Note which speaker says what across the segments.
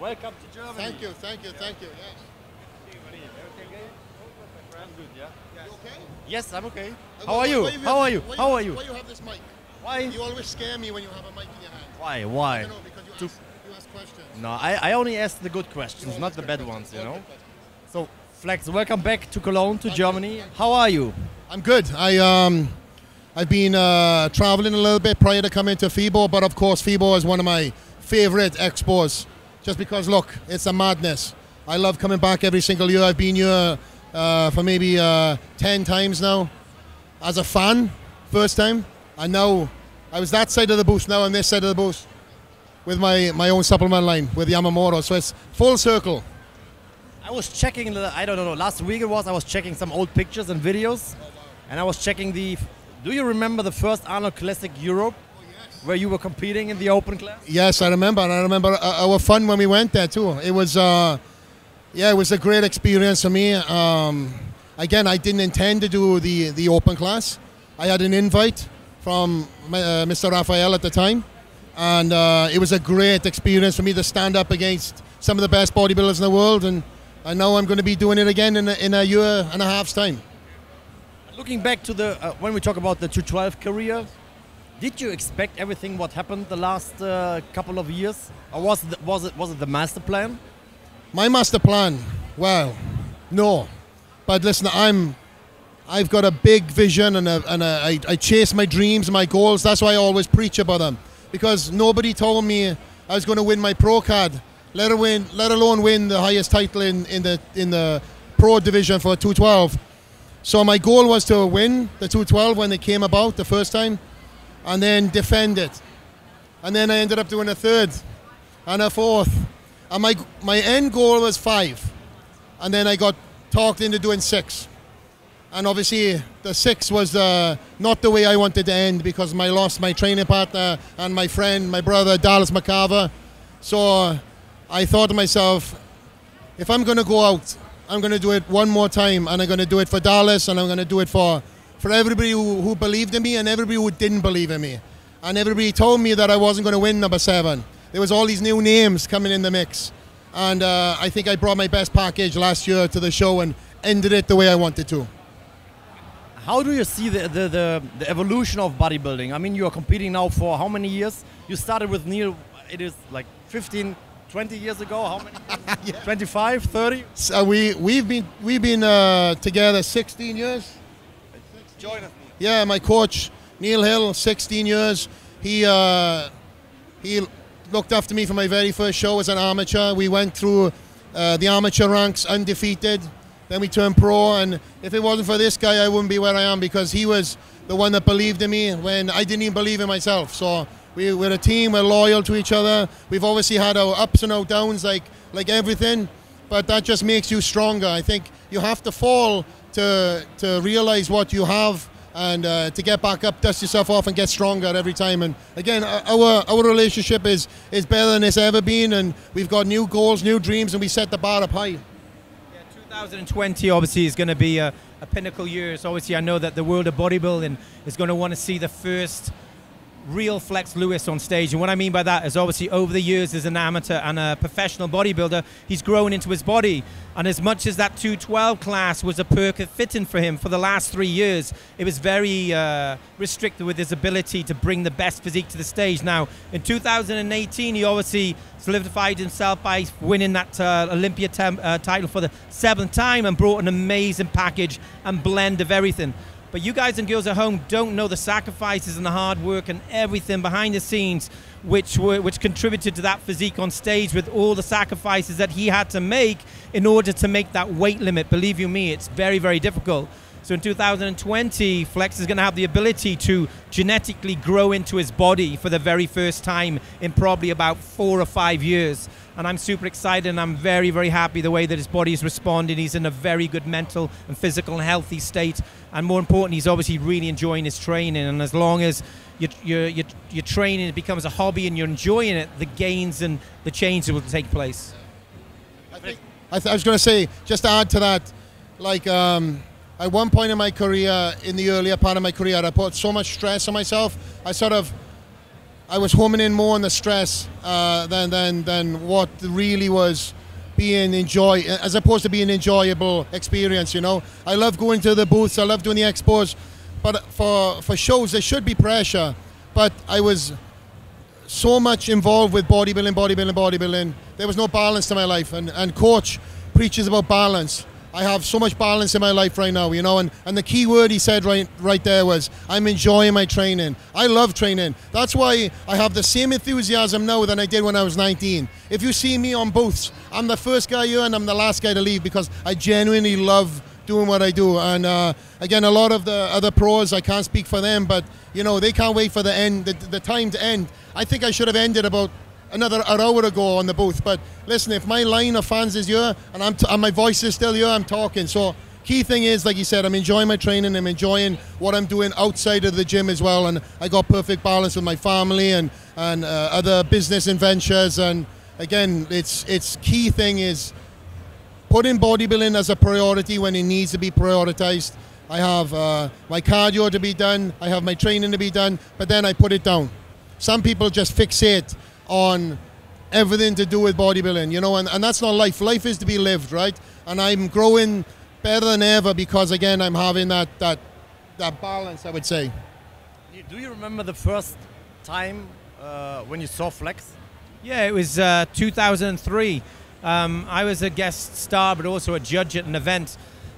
Speaker 1: welcome to Germany.
Speaker 2: Thank you, thank you, thank you. Yes.
Speaker 1: I'm good, yeah.
Speaker 2: You okay?
Speaker 1: Yes, I'm okay. How are you? How are you? How are you?
Speaker 2: Why you have this mic?
Speaker 1: Why?
Speaker 2: You always scare me when you have a mic in your hand.
Speaker 1: Why?
Speaker 2: I
Speaker 1: Why?
Speaker 2: don't know, because you ask questions.
Speaker 1: No, I only ask the good questions, not the bad ones, you know. So, Flex, welcome back to Cologne, to Germany. How are you?
Speaker 2: I'm good. I've been traveling a little bit prior to coming to FIBO, but of course FIBO is one of my favorite expos, just because look, it's a madness. I love coming back every single year. I've been here for maybe 10 times now as a fan, first time, and now I was that side of the booth, now I'm this side of the booth with my own supplement line with Yamamoto, so it's full circle.
Speaker 1: I was checking, I don't know, last week it was, I was checking some old pictures and videos, and I was checking do you remember the first Arnold Classic Europe, where you were competing in the open class?
Speaker 2: Yes, I remember, and I remember our fun when we went there too. It was, yeah, it was a great experience for me. Again, I didn't intend to do the open class. I had an invite from Mr. Raphael at the time, and it was a great experience for me to stand up against some of the best bodybuilders in the world, and I know I'm going to be doing it again in a year and a half's time.
Speaker 1: Looking back to the when we talk about the 212 career, did you expect everything what happened the last couple of years, or was it the master plan?
Speaker 2: My master plan, well, no, but listen, I've got a big vision, and I chase my dreams and my goals. That's why I always preach about them, because nobody told me I was going to win my pro card, let alone win the highest title in the pro division for 212. So my goal was to win the 212 when it came about the first time, and then defend it. And then I ended up doing a third and a fourth. And my end goal was 5. And then I got talked into doing 6. And obviously the 6 was not the way I wanted to end, because I lost my training partner and my friend, my brother, Dallas McCarver. So I thought to myself, if I'm going to go out, I'm going to do it one more time, and I'm going to do it for Dallas, and I'm going to do it for everybody who believed in me and everybody who didn't believe in me. And everybody told me that I wasn't going to win number 7. There was all these new names coming in the mix. And I think I brought my best package last year to the show and ended it the way I wanted to.
Speaker 1: How do you see the evolution of bodybuilding? I mean, you are competing now for how many years? You started with Neil, it is like 15, 20 years ago. How many?
Speaker 2: Yeah.
Speaker 1: 25, 30?
Speaker 2: So we've been together 16 years.
Speaker 1: Join us.
Speaker 2: Yeah, my coach Neil Hill, 16 years. He looked after me for my very first show as an amateur. We went through the amateur ranks undefeated. Then we turned pro, and if it wasn't for this guy, I wouldn't be where I am, because he was the one that believed in me when I didn't even believe in myself. So we're a team, we're loyal to each other. We've obviously had our ups and our downs, like everything, but that just makes you stronger. I think you have to fall to realize what you have, and to get back up, dust yourself off, and get stronger every time. And again, our relationship is better than it's ever been, and we've got new goals, new dreams, and we set the bar up high.
Speaker 3: 2020 obviously is going to be a pinnacle year. So obviously I know that the world of bodybuilding is going to want to see the first real Flex Lewis on stage. And what I mean by that is obviously over the years as an amateur and a professional bodybuilder, he's grown into his body. And as much as that 212 class was a perfect fitting for him for the last 3 years, it was very restricted with his ability to bring the best physique to the stage. Now, in 2018, he obviously solidified himself by winning that Olympia title for the 7th time and brought an amazing package and blend of everything. But you guys and girls at home don't know the sacrifices and the hard work and everything behind the scenes which contributed to that physique on stage, with all the sacrifices that he had to make in order to make that weight limit. Believe you me, it's very, very difficult. So in 2020, Flex is going to have the ability to genetically grow into his body for the very first time in probably about 4 or 5 years. And I'm super excited, and I'm very, very happy the way that his body is responding. He's in a very good mental and physical and healthy state. And more importantly, he's obviously really enjoying his training. And as long as your training becomes a hobby and you're enjoying it, the gains and the changes will take place.
Speaker 2: I was going to say, just to add to that, like at one point in my career, in the earlier part of my career, I put so much stress on myself. I sort of I was homing in more on the stress than what really was being as opposed to being an enjoyable experience, you know. I love going to the booths, I love doing the expos, but for shows there should be pressure. But I was so much involved with bodybuilding. There was no balance to my life, and coach preaches about balance. I have so much balance in my life right now, you know, and the key word he said right there was, I'm enjoying my training. I love training. That's why I have the same enthusiasm now than I did when I was 19. If you see me on booths, I'm the first guy here and I'm the last guy to leave because I genuinely love doing what I do. And again, a lot of the other pros, I can't speak for them, but you know, they can't wait for the time to end. I think I should have ended about an hour ago on the booth, but listen, if my line of fans is here and my voice is still here, I'm talking. So key thing is, like you said, I'm enjoying my training, I'm enjoying what I'm doing outside of the gym as well, and I got perfect balance with my family and other business ventures. And again, it's key thing is putting bodybuilding as a priority when it needs to be prioritized. I have my cardio to be done, I have my training to be done, but then I put it down. Some people just fixate on everything to do with bodybuilding, you know, and that's not life. Life is to be lived, right? And I'm growing better than ever because, again, I'm having that balance, I would say.
Speaker 1: Do you remember the first time when you saw Flex?
Speaker 3: Yeah, it was 2003. I was a guest star, but also a judge at an event,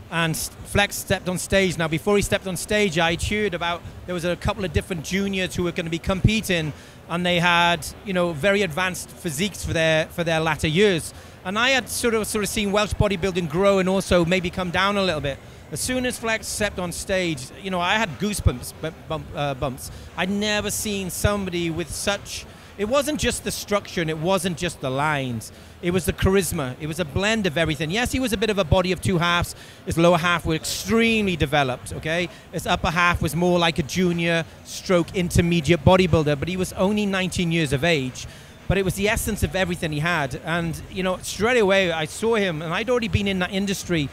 Speaker 3: and Flex stepped on stage. Now, before he stepped on stage, I heard about there was a couple of different juniors who were going to be competing, and they had, you know, very advanced physiques for their latter years. And I had sort of seen Welsh bodybuilding grow and also maybe come down a little bit. As soon as Flex stepped on stage, you know, I had goosebumps bumps. I'd never seen somebody with such. It wasn't just the structure and it wasn't just the lines. It was the charisma. It was a blend of everything. Yes, he was a bit of a body of two halves. His lower half was extremely developed, okay? His upper half was more like a junior stroke intermediate bodybuilder, but he was only 19 years of age. But it was the essence of everything he had. And, you know, straight away I saw him, and I'd already been in that industry.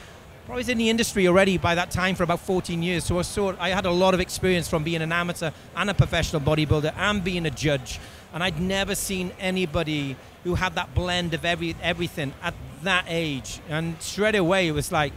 Speaker 3: I was in the industry already by that time for about 14 years. So I had a lot of experience from being an amateur and a professional bodybuilder and being a judge. And I'd never seen anybody who had that blend of everything at that age. And straight away it was like,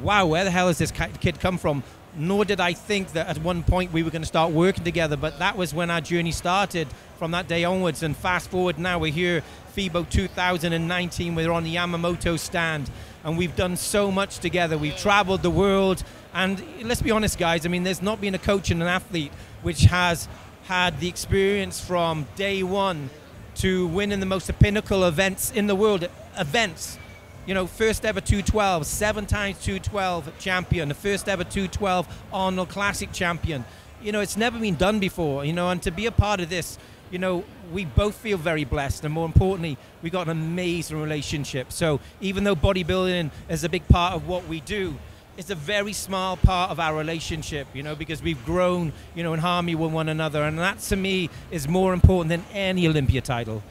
Speaker 3: wow, where the hell has this kid come from? Nor did I think that at one point we were going to start working together. But that was when our journey started from that day onwards. And fast forward now, we're here, FIBO 2019. We're on the Yamamoto stand. And we've done so much together. We've traveled the world. And let's be honest, guys, I mean, there's not been a coach and an athlete which has had the experience from day one to winning the most pinnacle events in the world. Events, you know, first ever 212, 7 times 212 champion, the first ever 212 Arnold Classic champion. You know, it's never been done before, you know, and to be a part of this, you know, we both feel very blessed, and more importantly, we got an amazing relationship. So even though bodybuilding is a big part of what we do, it's a very small part of our relationship, you know, because we've grown, you know, in harmony with one another, and that to me is more important than any Olympia title.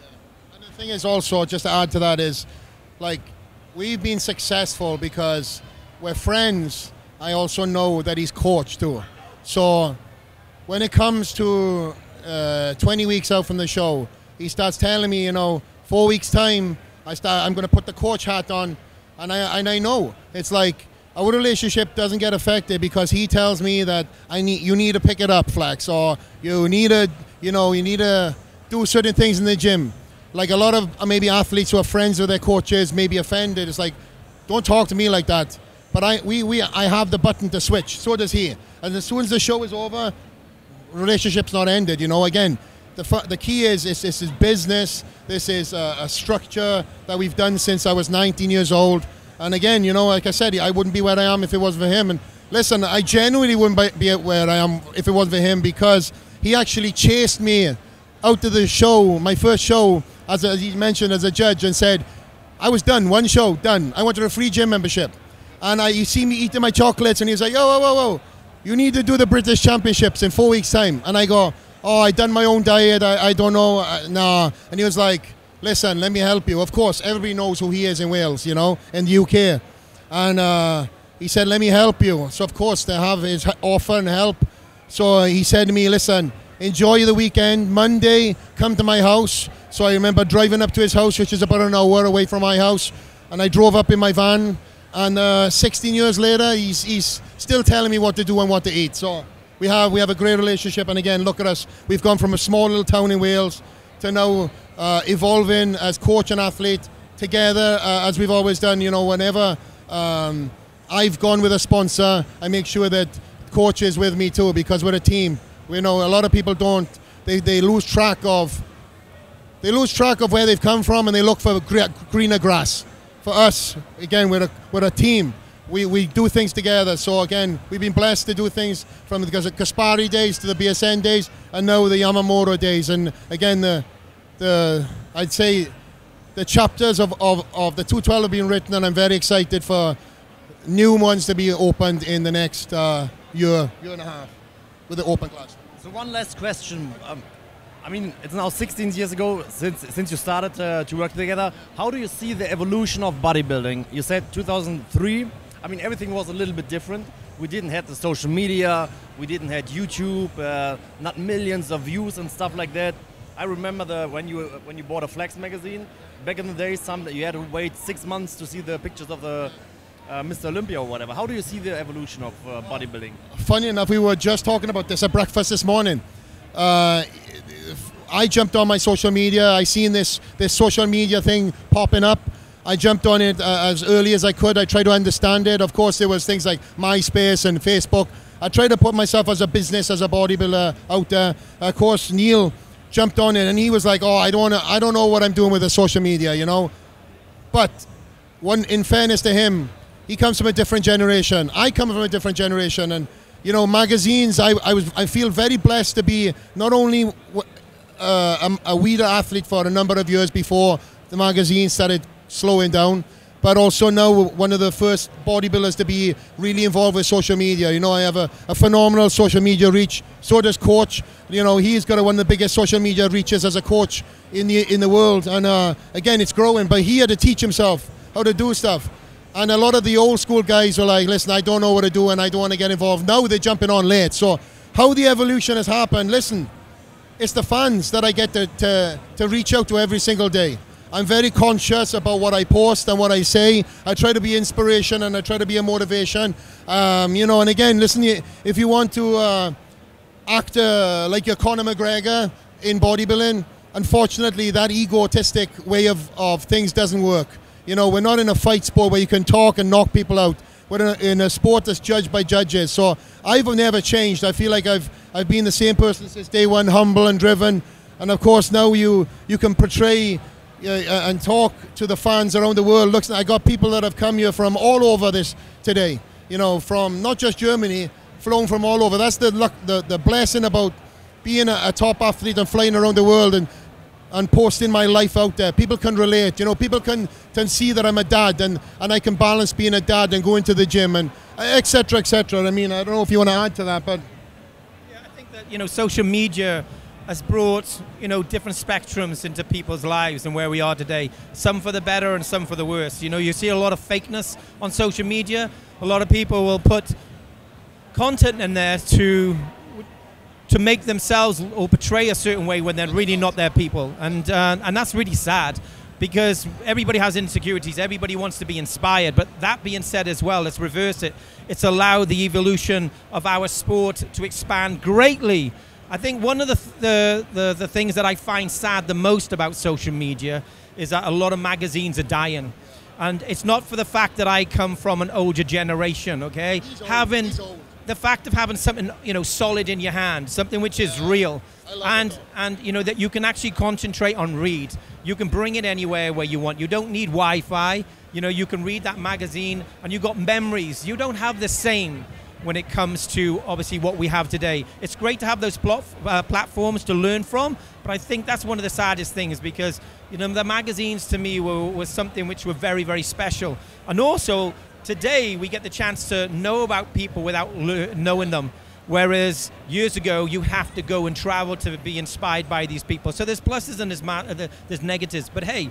Speaker 2: And the thing is also, just to add to that, is like we've been successful because we're friends. I also know that he's coached too. So when it comes to 20 weeks out from the show, he starts telling me, you know, 4 weeks time, I'm going to put the coach hat on, and I know it's like, our relationship doesn't get affected because he tells me that you need to pick it up, Flex, or you need to do certain things in the gym. Like a lot of maybe athletes who are friends with their coaches may be offended. It's like, don't talk to me like that. But I have the button to switch. So does he. And as soon as the show is over, relationship's not ended. You know, again, the key is this is business. This is a structure that we've done since I was 19 years old. And again, you know, like I said, I wouldn't be where I am if it wasn't for him. And listen, I genuinely wouldn't be where I am if it wasn't for him, because he actually chased me out of the show, my first show, as he mentioned, as a judge, and said, I was done, one show, done. I wanted a free gym membership. And you see me eating my chocolates, and he was like, whoa, you need to do the British Championships in 4 weeks' time. And I go, oh, I done my own diet, I don't know, nah. And he was like, listen, let me help you. Of course, everybody knows who he is in Wales, you know, in the UK. And he said, let me help you. So, of course, they have his offer and help. So he said to me, listen, enjoy the weekend. Monday, come to my house. So I remember driving up to his house, which is about an hour away from my house, and I drove up in my van. And 16 years later, he's still telling me what to do and what to eat. So we have a great relationship. And again, look at us. We've gone from a small little town in Wales to now evolving as coach and athlete together, as we've always done. You know, whenever I've gone with a sponsor, I make sure that coach is with me too, because we're a team. We know a lot of people don't. They lose track of where they've come from, and they look for greener grass. For us, again, we're a team. We do things together. So again, we've been blessed to do things from the Caspari days to the BSN days, and now the Yamamoto days. And again, I'd say the chapters of the 212 have been written, and I'm very excited for new ones to be opened in the next year and a half with the open class.
Speaker 1: So one last question. I mean, it's now 16 years ago since you started to work together. How do you see the evolution of bodybuilding? You said 2003. I mean, everything was a little bit different. We didn't have the social media. We didn't have YouTube. Not millions of views and stuff like that. I remember when you bought a Flex magazine back in the day. You had to wait 6 months to see the pictures of the Mr. Olympia or whatever. How do you see the evolution of bodybuilding?
Speaker 2: Funny enough, we were just talking about this at breakfast this morning. I jumped on my social media. I seen this social media thing popping up. I jumped on it as early as I could. I tried to understand it. Of course, there was things like MySpace and Facebook. I tried to put myself as a business, as a bodybuilder out there. Of course, Neil jumped on it, and he was like, "Oh, I don't know what I'm doing with the social media, you know." But in fairness to him, he comes from a different generation. I come from a different generation, and you know, magazines. I feel very blessed to be not only a Weider athlete for a number of years before the magazine started slowing down, but also now one of the first bodybuilders to be really involved with social media. You know, I have a phenomenal social media reach. So does Coach. You know, he's got one of the biggest social media reaches as a coach in the world. And again, it's growing, but he had to teach himself how to do stuff. And a lot of the old school guys were like, listen, I don't know what to do and I don't want to get involved. Now they're jumping on late. So how the evolution has happened, listen, it's the fans that I get to reach out to every single day. I'm very conscious about what I post and what I say. I try to be inspiration and I try to be a motivation. You know, and again, listen, if you want to act like you're Conor McGregor in bodybuilding, unfortunately, that egotistic way of things doesn't work. You know, we're not in a fight sport where you can talk and knock people out. We're in a sport that's judged by judges. So I've never changed. I feel like I've been the same person since day one, humble and driven. And of course, now you can portray and talk to the fans around the world. Look, I got people that have come here from all over this today. You know, from not just Germany, flown from all over. That's the blessing about being a top athlete and flying around the world and posting my life out there. People can relate. You know, people can see that I'm a dad and I can balance being a dad and going to the gym and et cetera, et cetera. I mean, I don't know if you want to add to that, but
Speaker 3: yeah, I think that, you know, social media has brought, you know, different spectrums into people's lives and where we are today. Some for the better and some for the worse. You know, you see a lot of fakeness on social media. A lot of people will put content in there to make themselves or portray a certain way when they're really not their people, and that's really sad, because everybody has insecurities, everybody wants to be inspired. But that being said as well, let's reverse it. It's allowed the evolution of our sport to expand greatly. I think one of the things that I find sad the most about social media is that a lot of magazines are dying. And it's not for the fact that I come from an older generation, okay?
Speaker 2: He's old.
Speaker 3: The fact of having something, you know, solid in your hand, something which is real, and you know, that you can actually concentrate on read. You can bring it anywhere where you want. You don't need Wi-Fi. You know, you can read that magazine and you got memories. You don't have the same when it comes to obviously what we have today. It's great to have those platforms to learn from, but I think that's one of the saddest things, because, you know, the magazines to me was something which were very, very special. And also, today, we get the chance to know about people without knowing them. Whereas years ago, you have to go and travel to be inspired by these people. So there's pluses and there's negatives. But hey,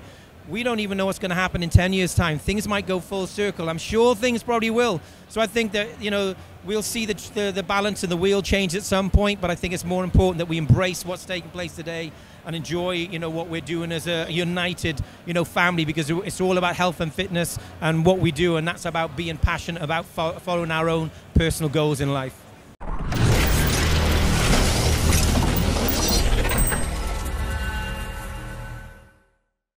Speaker 3: we don't even know what's going to happen in 10 years' time. Things might go full circle. I'm sure things probably will. So I think that, you know, we'll see the balance and the wheel change at some point, but I think it's more important that we embrace what's taking place today and enjoy, you know, what we're doing as a united, you know, family, because it's all about health and fitness and what we do, and that's about being passionate about following our own personal goals in life.